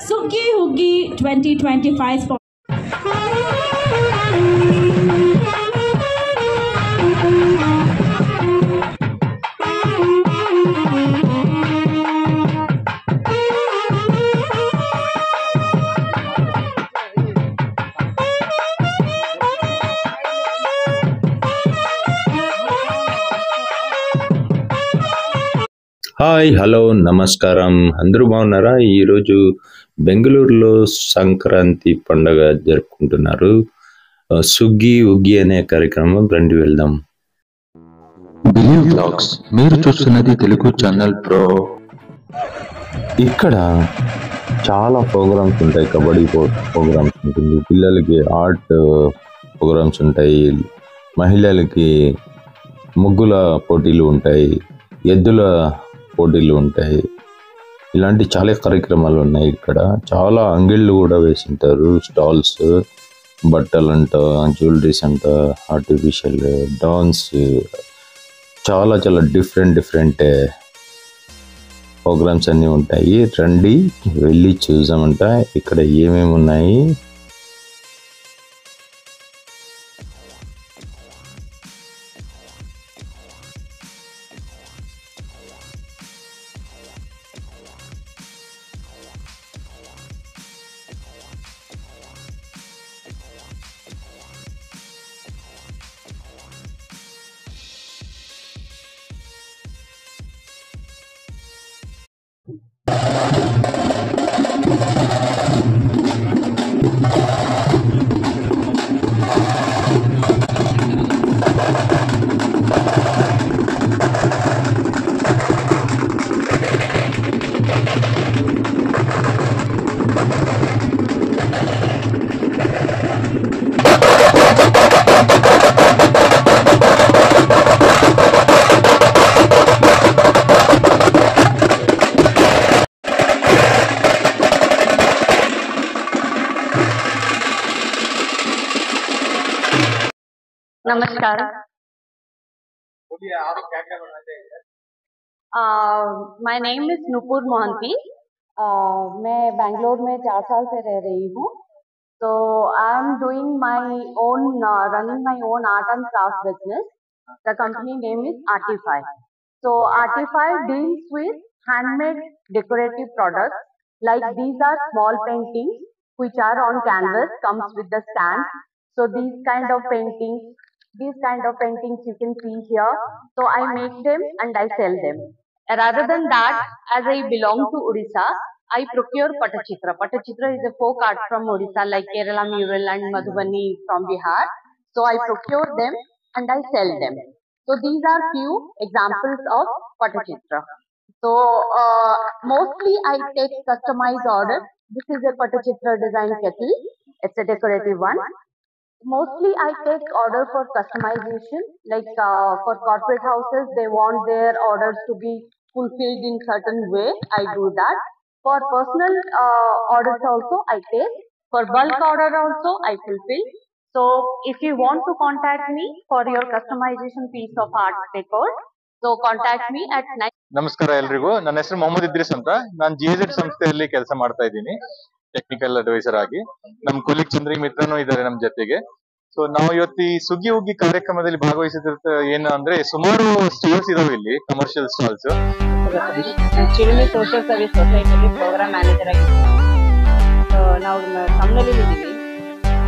Suki Hugi 2025 hi hello నమస్కారం అందరూ బాగున్నారా? ఈరోజు బెంగళూరులో సంక్రాంతి పండగ జరుపుకుంటున్నారు. సుగ్గి ఉగ్గి అనే కార్యక్రమం రండి వెళ్దాం. బిలీవ్ బ్లాగ్స్ మీరు చూస్తున్నది తెలుగు ఛానల్ ప్రో. ఇక్కడ చాలా ప్రోగ్రామ్స్ ఉంటాయి. కబడ్డీ ప్రోగ్రామ్స్ ఉంటుంది, పిల్లలకి ఆర్ట్ ప్రోగ్రామ్స్ ఉంటాయి, మహిళలకి ముగ్గుల పోటీలు ఉంటాయి, ఎద్దుల పోటీలు ఉంటాయి. ఇలాంటి చాలా కార్యక్రమాలు ఉన్నాయి. ఇక్కడ చాలా అంగిళ్ళు కూడా వేసింటారు, స్టాల్స్, బట్టలంట, జ్యువెలరీస్ అంట, ఆర్టిఫిషియల్ డాన్స్, చాలా చాలా డిఫరెంట్ ప్రోగ్రామ్స్ అన్నీ ఉంటాయి. రండి వెళ్ళి చూసామంట ఇక్కడ ఏమేమి ఉన్నాయి. नमस्कार। My name is Nupur Mohanty. मैं बेंगलोर में 4 साल से रह रही हूँ। तो I am doing my own running my own art and craft business. The company name is Artify. So Artify deals with handmade decorative products, like these are small paintings which are on canvas, comes with the stand. So these kind of paintings you can see here. So I make them and I sell them. Rather than that, as I belong to Odisha, I procure Patachitra. Patachitra is a folk art from Odisha, like Kerala mural and Madhubani from Bihar. So I procure them and I sell them. So these are few examples of Patachitra. So mostly I take customized orders. This is a Patachitra design kettle. It's a decorative one. Mostly I take order for customization, like for corporate houses, they want their orders to be fulfilled in certain way. I do that. For personal orders also I take. For bulk order also I fulfill. So if you want to contact me for your customization piece of art decor, so contact me at 9. ನಮಸ್ಕಾರ ಎಲ್ರಿಗೂ. ನನ್ನ ಹೆಸರು ಮೊಹಮ್ಮದ್ ಇದ್ರಿಸ್ ಅಂತ. ನಾನು GZ ಸಂಸ್ಥೆಯಲ್ಲಿ ಕೆಲಸ ಮಾಡ್ತಾ ಇದ್ದೀನಿ, ಟೆಕ್ನಿಕಲ್ ಅಡ್ವೈಸರ್ ಆಗಿ. ನಮ್ಮ ಕೊಲಿಗ್ ಚಂದ್ರಿ ಮಿತ್ರನೂ ಇದ್ದಾರೆ ನಮ್ಮ ಜೊತೆಗೆ. ಸೊ ನಾವು ಇವತ್ತು ಈ ಸುಗ್ಗಿ ಉಗ್ಗಿ ಕಾರ್ಯಕ್ರಮದಲ್ಲಿ ಭಾಗವಹಿಸಿದ ಏನು ಅಂದ್ರೆ, ಸುಮಾರು ಸ್ಟಾಲ್ಸ್ ಇದಾವೆ ಇಲ್ಲಿ, commercial stalls. Chirumi social service ಸೊಸೈಟಿಯಲ್ಲಿ ಪ್ರೋಗ್ರಾಮ್ ಮ್ಯಾನೇಜರ್ ಆಗಿದ್ದೀನಿ. ಸೊ ನಾವು ಕಮ್ಮನಲ್ಲಿ ಇದ್ದೀವಿ.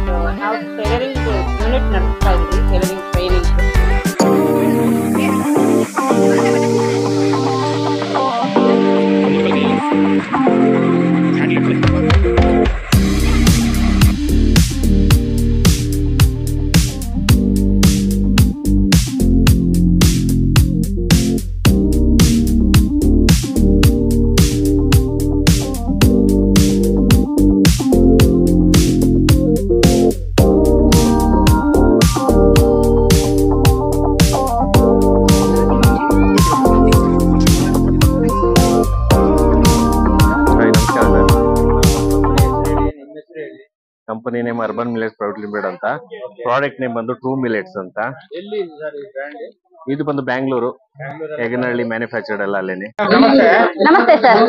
ಸೊ ನಾವು ಟೈಲರಿಂಗ್ ಯೂನಿಟ್ ನಡೆಸ್ತಾ ಇದ್ದೀವಿ, tailoring training. Company name urban millets private limited ಅಂತ. ಪ್ರಾಡಕ್ಟ್ ನೇಮ್ ಬಂದು ಟ್ರೂ ಮಿಲೆಟ್ಸ್ ಅಂತ. ಇದು ಬಂದು ಬ್ಯಾಂಗ್ಳೂರು, ಹೆಗನಹಳ್ಳಿ ಮ್ಯಾನುಫ್ಯಾಕ್ಚರ್ಡ್ ಎಲ್ಲ ಅಲ್ಲೇನೆ. ನಮಸ್ತೆ ಸರ್.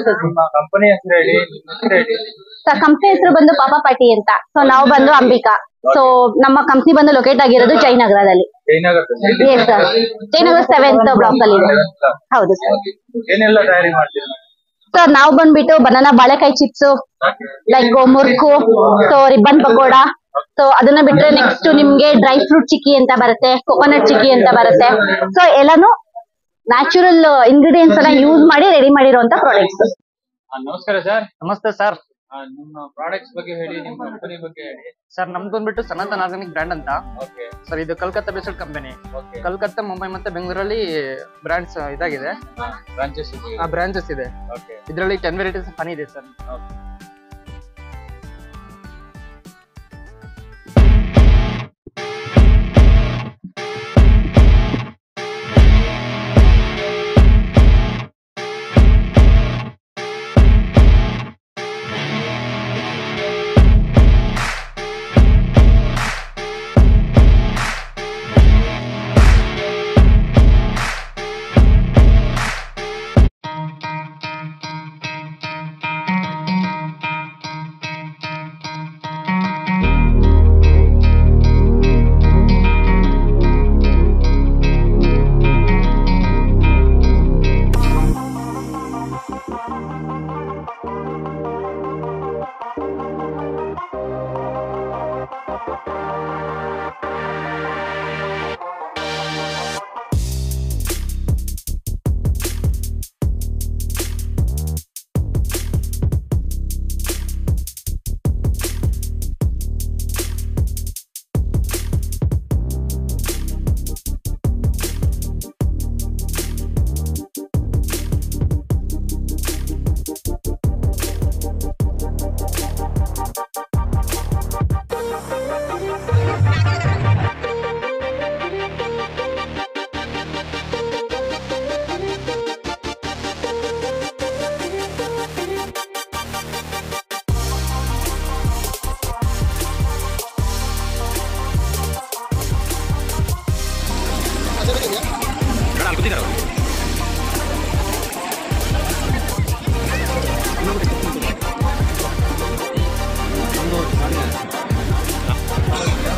ಕಂಪನಿ ಹೆಸರು ಹೇಳಿ. ಸರ್ ಕಂಪ್ನಿ ಹೆಸರು ಬಂದು ಪಾಪಾ ಪಾಟಿ ಅಂತ. ಸೊ ನಾವು ಬಂದು ಅಂಬಿಕಾ. ಸೊ ನಮ್ಮ ಕಂಪ್ನಿ ಬಂದು ಲೊಕೇಟ್ ಆಗಿರೋದು ಜಯನಗರದಲ್ಲಿ. Yes sir, Jayanagar 7th block ಅಲ್ಲಿ ಇದೆ. ಹೌದು ಸರ್. ಏನೆಲ್ಲ ತಯಾರಿ ಮಾಡ್ತೀರಾ ಸರ್? ನಾವು ಬಂದ್ಬಿಟ್ಟು ಬನಾನಾ ಬಾಳೆಕಾಯಿ chips, like murukku, so ribbon pakoda, so ಅದನ್ನ ಬಿಟ್ರೆ ನೆಕ್ಸ್ಟ್ ನಿಮ್ಗೆ ಡ್ರೈ ಫ್ರೂಟ್ ಚಿಕ್ಕಿ ಅಂತ ಬರುತ್ತೆ, ಕೊಕೊನಟ್ ಚಿಕ್ಕಿ ಅಂತ ಬರುತ್ತೆ. ಸೊ ಎಲ್ಲಾನು ನ್ಯಾಚುರಲ್ ಇಂಗ್ರೀಡಿಯೆಂಟ್ಸ್ ಎಲ್ಲ ಯೂಸ್ ಮಾಡಿ ರೆಡಿ ಮಾಡಿರುವಂತ ಪ್ರಾಡಕ್ಟ್ಸ್. ನಮಸ್ಕಾರ ಸರ್. ನಮಸ್ತೆ ಸರ್. ನಿಮ್ಮ ಪ್ರಾಡಕ್ಟ್ಸ್ ಬಗ್ಗೆ ಹೇಳಿ, ನಿಮ್ಮ ಕಂಪನಿ ಬಗ್ಗೆ ಹೇಳಿ. ಸರ್ ನಮ್ದು ಬಂದ್ಬಿಟ್ಟು ಸನಾತನ್ ಆರ್ಗಾನಿಕ್ ಬ್ರ್ಯಾಂಡ್ ಅಂತ. ಸರ್ ಇದು ಕಲ್ಕತ್ತಾ ಬೇಸ್ಡ್ ಕಂಪನಿ. ಕಲ್ಕತ್ತಾ, ಮುಂಬೈ ಮತ್ತೆ ಬೆಂಗಳೂರಲ್ಲಿ ಬ್ರಾಂಡ್ಸ್ ಇದಾಗಿದೆ, ಬ್ರಾಂಚಸ್ ಇದೆ. ಇದರಲ್ಲಿ 10 ವೆರೈಟೀಸ್ ಹನಿ ಇದೆ ಸರ್.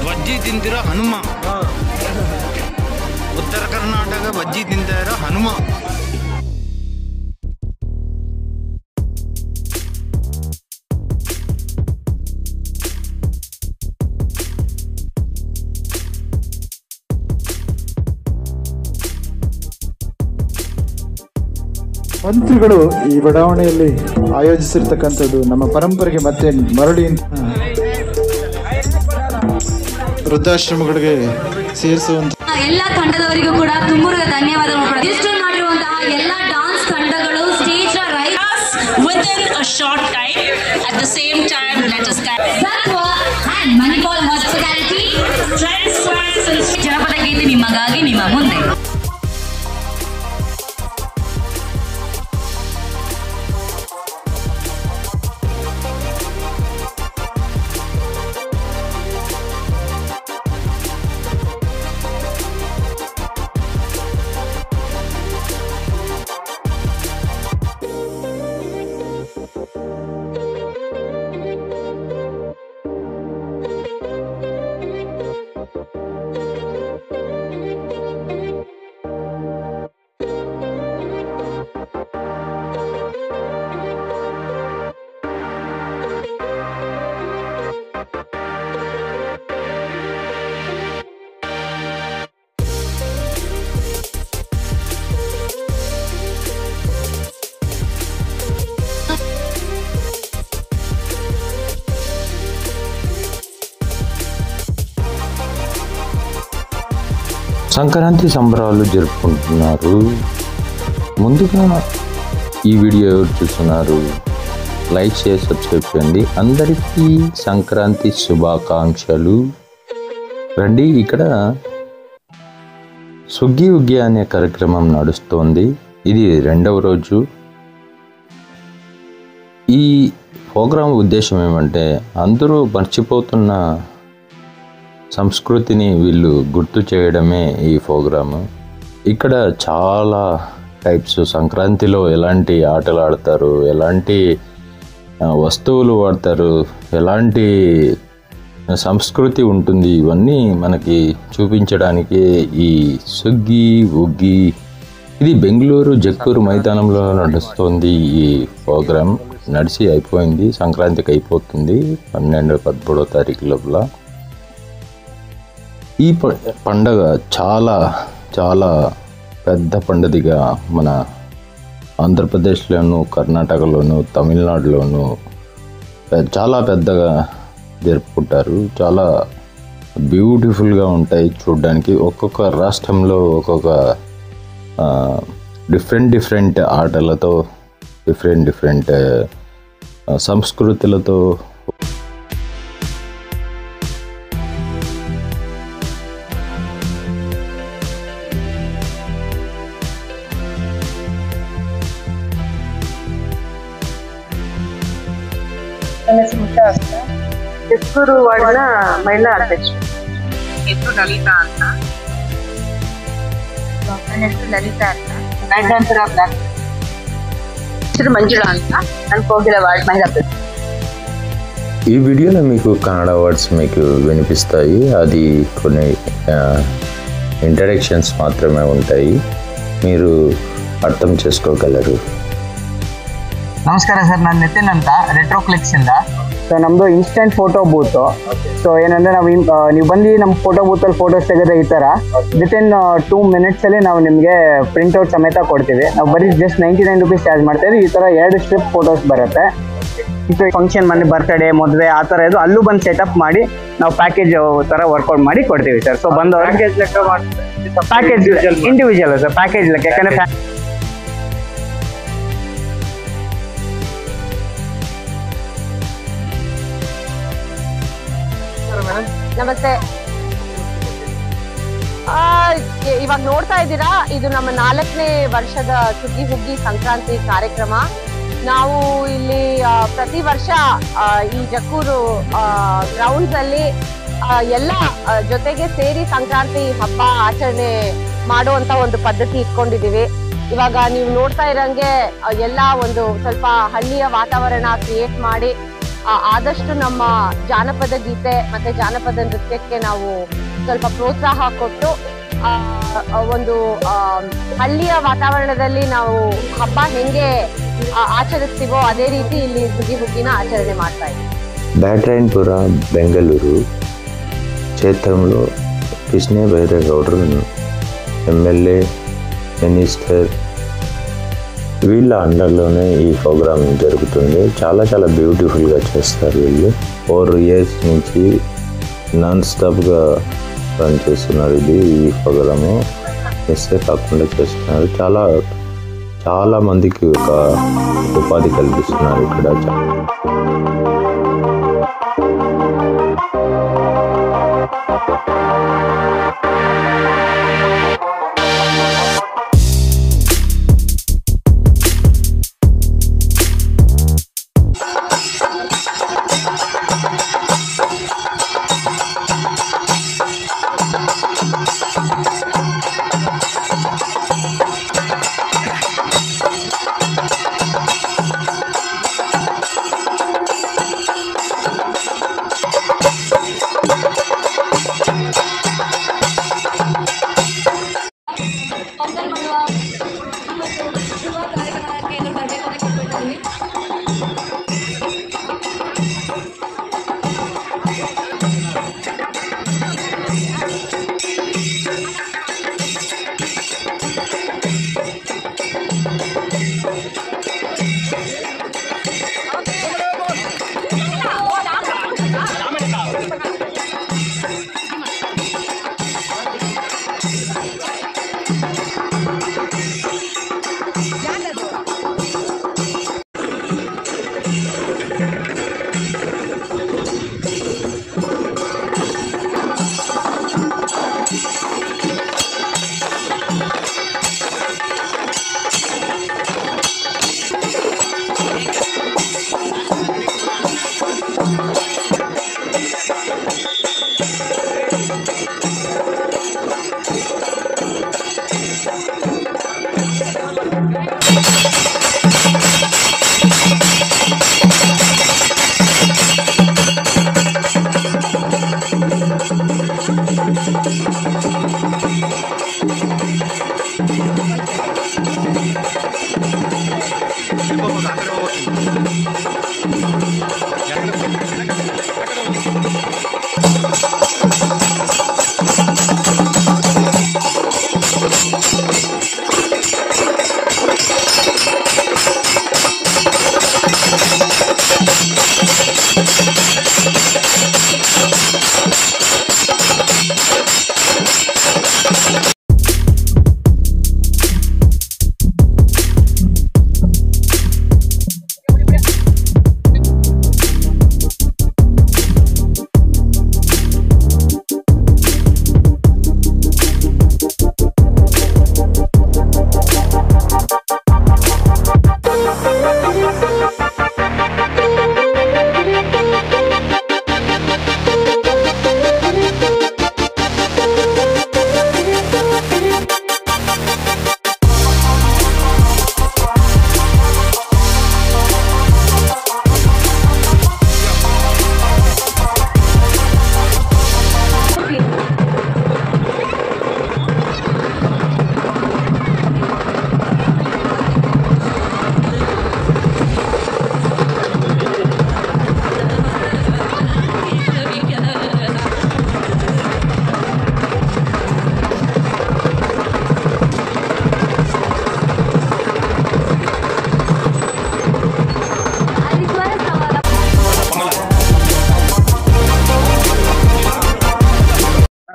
ಬಜ್ಜಿ ತಿಂತಿರೋ ಹನುಮ, ಉತ್ತರ ಕರ್ನಾಟಕ ಬಜ್ಜಿ ತಿಂತಾ ಇರೋ ಹನುಮ. ಮಂತ್ರಿಗಳು ಈ ಬಡಾವಣೆಯಲ್ಲಿ ಆಯೋಜಿಸಿರ್ತಕ್ಕಂಥದ್ದು ನಮ್ಮ ಪರಂಪರೆಗೆ ಮತ್ತೆ ಮರಳಿ ವೃದ್ಧಾಶ್ರಮಗಳಿಗೆ ಸೇರಿಸುವಂತ ಎಲ್ಲ ತಂಡದವರಿಗೂ ಕೂಡ ತುಂಬು ಧನ್ಯವಾದಗಳು. ರಿಜಿಸ್ಟರ್ ಮಾಡಿರುವಂತಹ ಎಲ್ಲ ಡಾನ್ಸ್ ತಂಡಗಳು stage rise within a short time. At the same time, let us Satwa and Manipal Hospitality transfers ಜನಪದ ಗೀತೆ ನಿಮಗಾಗಿ ನಿಮ್ಮ ಮುಂದೆ. సంక్రాంతి సంబరాలు జరుపుకుంటున్నారు. ముందుగా ఈ వీడియో ఎవరు చూస్తున్నారు, లైక్ చేసి సబ్స్క్రైబ్ చేయండి. అందరికీ సంక్రాంతి శుభాకాంక్షలు. రండి, ఇక్కడ సుగ్గి ఉగ్గి అనే కార్యక్రమం నడుస్తోంది. ఇది 2వ రోజు. ఈ ప్రోగ్రాం ఉద్దేశం ఏమంటే అందరూ మర్చిపోతున్న సంస్కృతిని వీళ్ళు గుర్తు చేయడమే ఈ ప్రోగ్రాము. ఇక్కడ చాలా టైప్స్, సంక్రాంతిలో ఎలాంటి ఆటలు ఆడతారు, ఎలాంటి వస్తువులు వాడతారు, ఎలాంటి సంస్కృతి ఉంటుంది, ఇవన్నీ మనకి చూపించడానికి ఈ సుగ్గి ఉగ్గి ఇది బెంగళూరు జక్కూరు మైదానంలో నడుస్తుంది. ఈ ప్రోగ్రాం నడిచి అయిపోయింది, సంక్రాంతికి అయిపోతుంది 12-13 తారీఖు లోపల. ఈ పండగ చాలా చాలా పెద్ద పండుగగా మన ఆంధ్రప్రదేశ్లోను, కర్ణాటకలోను, తమిళనాడులోను చాలా పెద్దగా జరుపుకుంటారు. చాలా బ్యూటిఫుల్గా ఉంటాయి చూడడానికి. ఒక్కొక్క రాష్ట్రంలో ఒక్కొక్క డిఫరెంట్ ఆటలతో, డిఫరెంట్ సంస్కృతులతో ಜಕ್ಕೂರು ವಾರ್ಡ್ನ ಮಹಿಳಾ ಅಧ್ಯಕ್ಷರು. ಹೆಸರು ಲಲಿತಾ ಅಂತ. ನನ್ನ ಹೆಸರು ಲಲಿತಾ ಅಂತ. ಗಂಡಂತರ ಬ್ಲಾಕ್ ಹೆಸರು ಮಂಜುಳಾ ಅಂತ. ನಾನು ಕೋಗಿಲ ವಾರ್ಡ್ మహిళా అధ్యక్షుడు. ఈ వీడియోలో మీకు కన్నడ వర్డ్స్ మీకు వినిపిస్తాయి. అది కొన్ని ఇంట్రడక్షన్స్ మాత్రమే ఉంటాయి, మీరు అర్థం చేసుకోగలరు. ನಮಸ್ಕಾರ ಸರ್, ನಾನು ನಿತಿನ್ ಅಂತ, ರೆಟ್ರೋಕ್ಲಿಕ್ಸ್ ಇಂದ. ಸೊ ನಮ್ಮದು ಇನ್ಸ್ಟೆಂಟ್ ಫೋಟೋ ಬೂತು. ಸೊ ಏನಂದರೆ ನೀವು ಬಂದು ನಮ್ಮ ಫೋಟೋ ಬೂತಲ್ಲಿ ಫೋಟೋಸ್ ತೆಗೆದ್ರೆ ಈ ಥರ ವಿತಿನ್ 2 minutesಲ್ಲಿ ನಾವು ನಿಮಗೆ ಪ್ರಿಂಟ್ಔಟ್ ಸಮೇತ ಕೊಡ್ತೀವಿ. ನಾವು ಬರೀ ಜಸ್ಟ್ 99 rupees ಚಾರ್ಜ್ ಮಾಡ್ತೀವಿ. ಈ ಥರ 2 ಸ್ಟ್ರಿಪ್ ಫೋಟೋಸ್ ಬರುತ್ತೆ. ಫಂಕ್ಷನ್ ಮನೆ ಬರ್ತ್ಡೇ ಮದುವೆ ಆ ಥರ ಇದು ಅಲ್ಲೂ ಬಂದು ಸೆಟಪ್ ಮಾಡಿ ನಾವು ಪ್ಯಾಕೇಜ್ ಥರ ವರ್ಕೌಟ್ ಮಾಡಿ ಕೊಡ್ತೀವಿ ಸರ್. ಸೊ ಬಂದು ಪ್ಯಾಕೇಜ್ ಇಂಡಿವಿಜುವಲ್ ಸರ್, ಪ್ಯಾಕೇಜ್ ಲೆಕ್ಕ. ಯಾಕಂದರೆ ನಮಸ್ತೆ. ಇವಾಗ ನೋಡ್ತಾ ಇದ್ದೀರಾ, ಇದು ನಮ್ಮ 4ನೇ ವರ್ಷದ ಸುಗ್ಗಿ ಹುಗ್ಗಿ ಸಂಕ್ರಾಂತಿ ಕಾರ್ಯಕ್ರಮ. ನಾವು ಇಲ್ಲಿ ಪ್ರತಿ ವರ್ಷ ಈ ಜಕ್ಕೂರು ಗ್ರೌಂಡ್ಸ್ ಅಲ್ಲಿ ಎಲ್ಲ ಜೊತೆಗೆ ಸೇರಿ ಸಂಕ್ರಾಂತಿ ಹಬ್ಬ ಆಚರಣೆ ಮಾಡುವಂತ ಒಂದು ಪದ್ಧತಿ ಇಟ್ಕೊಂಡಿದೀವಿ. ಇವಾಗ ನೀವು ನೋಡ್ತಾ ಇರಂಗೆ ಎಲ್ಲ ಒಂದು ಸ್ವಲ್ಪ ಹಳ್ಳಿಯ ವಾತಾವರಣ ಕ್ರಿಯೇಟ್ ಮಾಡಿ ಆದಷ್ಟು ನಮ್ಮ ಜಾನಪದ ಗೀತೆ ಮತ್ತೆ ಜಾನಪದ ನೃತ್ಯಕ್ಕೆ ನಾವು ಸ್ವಲ್ಪ ಪ್ರೋತ್ಸಾಹ ಕೊಟ್ಟು ಒಂದು ಹಳ್ಳಿಯ ವಾತಾವರಣದಲ್ಲಿ ನಾವು ಹಬ್ಬ ಹೆಂಗೆ ಆಚರಿಸ್ತೀವೋ ಅದೇ ರೀತಿ ಇಲ್ಲಿ ಸುಗ್ಗಿ ಹುಗ್ಗಿನ ಆಚರಣೆ ಮಾಡ್ತಾ ಇದ್ದೀವಿ. బ్యాటరాయనపుర బెంగళూరు క్షేత్రంలో కృష్ణ బైరేగౌడరు ఎమ్మెల్యే, మినిస్టర్ వీళ్ళ అండర్లోనే ఈ ప్రోగ్రామ్ జరుగుతుంది. చాలా చాలా బ్యూటిఫుల్గా చేస్తారు వీళ్ళు. 4 years నుంచి నాన్ స్టాప్గా రన్ చేస్తున్నారు ఈ ప్రోగ్రాము. మిస్సే కాకుండా చేస్తున్నారు. చాలా మందికి ఒక ఉపాధి కల్పిస్తున్నారు ఇక్కడ.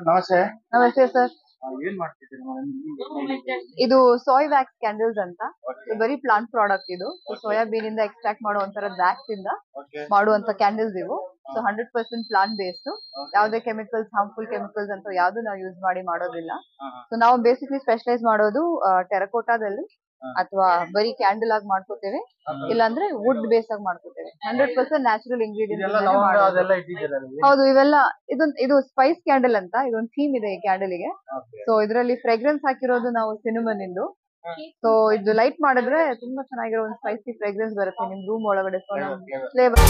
ನಮಸ್ತೆ. ನಮಸ್ತೆ ಸರ್. ಏನ್ ಮಾಡ್ತಿದ್ದೀರಾ? ಇದು ಸೋಯ್ ವ್ಯಾಕ್ಸ್ ಕ್ಯಾಂಡಲ್ಸ್ ಅಂತ. ಬರೀ ಪ್ಲಾಂಟ್ ಪ್ರಾಡಕ್ಟ್ ಇದು. ಸೋಯಾಬೀನ್ ಇಂದ ಎಕ್ಸ್ಟ್ರಾಕ್ಟ್ ಮಾಡುವಂತರ ವ್ಯಾಕ್ಸ್ ಇಂದ ಮಾಡುವಂತ ಕ್ಯಾಂಡಲ್ಸ್ ಇವು. So 100% plant based. ಯಾವುದೇ ಕೆಮಿಕಲ್ಸ್, ಹಾರ್ಮ್ಫುಲ್ ಕೆಮಿಕಲ್ಸ್ ಅಂತ ಯಾವ್ದು ನಾವು ಯೂಸ್ ಮಾಡಿ ಮಾಡೋದಿಲ್ಲ. ಸೊ ನಾವು ಬೇಸಿಕ್ಲಿ ಸ್ಪೆಷಲೈಸ್ ಮಾಡೋದು ಟೆರಕೋಟಾದಲ್ಲಿ ಅಥವಾ ಬರೀ ಕ್ಯಾಂಡಲ್ ಆಗಿ ಮಾಡ್ಕೋತೇವೆ, ಇಲ್ಲಾಂದ್ರೆ ವುಡ್ ಬೇಸ್ ಆಗಿ ಮಾಡ್ಕೋತೇವೆ. 100% ನ್ಯಾಚುರಲ್ ಇಂಗ್ರೀಡಿಯೆಂಟ್ಸ್. ಹೌದು, ಇವೆಲ್ಲ ಇದು ಸ್ಪೈಸ್ ಕ್ಯಾಂಡಲ್ ಅಂತ. ಇದೊಂದು ಥೀಮ್ ಇದೆ ಈ ಕ್ಯಾಂಡಲ್ ಗೆ. ಸೊ ಇದರಲ್ಲಿ ಫ್ರೆಗ್ರೆನ್ಸ್ ಹಾಕಿರೋದು ನಾವು ಸಿನಮನ್ ಇಂದು. ಸೊ ಇದು ಲೈಟ್ ಮಾಡಿದ್ರೆ ತುಂಬಾ ಚೆನ್ನಾಗಿರೋ ಒಂದು ಸ್ಪೈಸಿ ಫ್ರೆಗ್ರೆನ್ಸ್ ಬರುತ್ತೆ ನಿಮ್ ರೂಮ್ ಒಳಗಡೆ. ಸೊ ಫ್ಲೇವರ್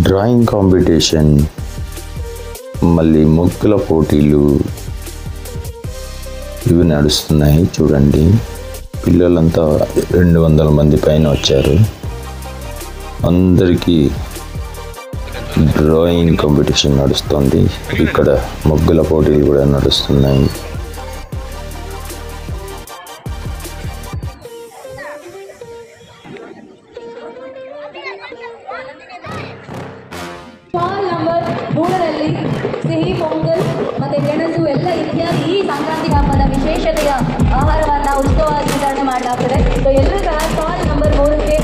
డ్రాయింగ్ కాంపిటీషన్, మళ్ళీ ముగ్గుల పోటీలు ఇవి నడుస్తున్నాయి. చూడండి, పిల్లలంతా 200 మంది పైన వచ్చారు. అందరికీ డ్రాయింగ్ కాంపిటీషన్ నడుస్తుంది. ఇక్కడ ముగ్గుల పోటీలు కూడా నడుస్తున్నాయి. ಫಾಲ್ ನಂಬರ್ 3ರಲ್ಲಿ ಸಿಹಿ ಪೊಂಗಲ್ ಮತ್ತೆ ಗೆಣಸು ಎಲ್ಲ ಇತ್ಯಾದಿ ಈ ಸಂಕ್ರಾಂತಿ ಹಬ್ಬದ ವಿಶೇಷತೆಯ ಆಹಾರವನ್ನು ಉತ್ಸವವಾಗಿ ವಿತರಣೆ ಮಾಡಲಾಗ್ತದೆ. ಸೊ ಎಲ್ಲರೂ ಸಹ ಫಾಲ್ ನಂಬರ್ 3ಕ್ಕೆ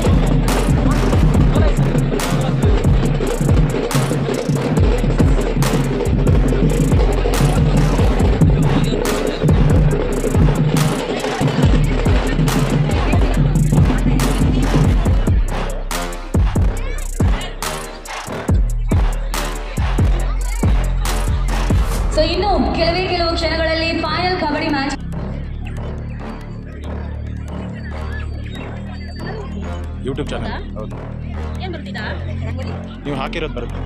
ಸೊ ಇನ್ನು ಕೆಲವು ಕ್ಷಣಗಳಲ್ಲಿ final kabaddi match. YouTube channel ಏನ್ ಬರ್ತಿದಾ? ನೀವು ಹಾಕಿರೋದು ಬರುತ್ತೆ.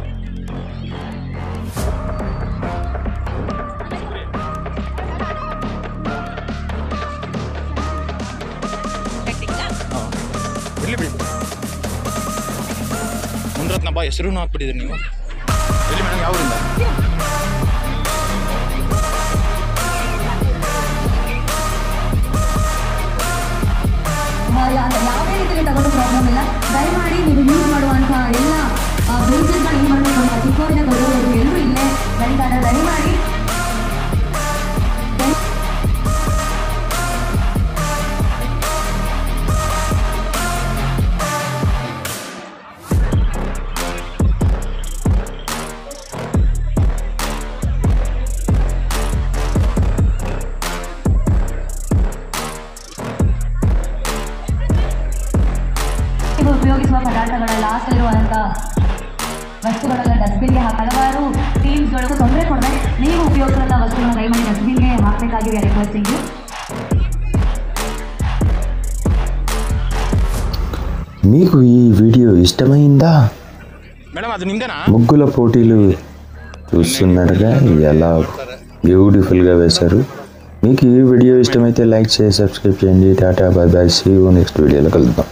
ಇರ್ಲಿ ಬಿಡಿ ಮುಂದ್ರತ್ನ ಬಾ ಹೆಸರು ಹಾಕ್ಬಿಟ್ಟಿದ್ರಿ ನೀವು ಎಲ್ಲಿ ಮೇಡಮ್ ಯಾವೂರಿಂದ ಯಾವುದೇ ರೀತಿಯಲ್ಲಿ ತಗೊಂಡು ಪ್ರಾಬ್ಲಮ್ ಇಲ್ಲ ದಯಮಾಡಿ ನೀವು ಯೂಸ್ ಮಾಡುವಂತಹ ಎಲ್ಲ ಬೇಸಿಸ್ನ ಏನು ಮಾಡಬೇಕು ಅಂತ ಚಿಕ್ಕವರಿಂದ ದೊಡ್ಡವರು ಎಲ್ಲರೂ ಇಲ್ಲೇ ಬೆಳೀತಾರೆ ದಯಮಾಡಿ ಉಪಯೋಗಿಸುವ ಪದಾರ್ಥಗಳ ಲಾಸ್ಟ್ ಇರುವಂಥ ವಸ್ತುಗಳೆಲ್ಲ ಡಸ್ಟ್ಬಿನ್ಗೆ ಹಲವಾರು ಟೀಮ್ಸ್ಗಳಿಗೂ ತೊಂದರೆ ಕೊಡದೆ ನೀವು ಉಪಯೋಗಿಸುವಂಥ ವಸ್ತುಗಳನ್ನ ದಯಮಾಡಿ ಡಸ್ಟ್ಬಿನ್ಗೆ ಹಾಕಬೇಕಾಗಿದೆ ರಿಕ್ವೆಸ್ಟಿಂಗ್. మీకు ఈ వీడియో ఇష్టమైందా? మేడం అది నిందేనా? ముగ్గుల పోటీలు చూస్తున్నారుగా ఎలా బ్యూటిఫుల్గా వేశారు. మీకు ఈ వీడియో ఇష్టమైతే లైక్ చేసి సబ్స్క్రైబ్ చేయండి. Tata bye bye, see you next వీడియోలో కలుద్దాం.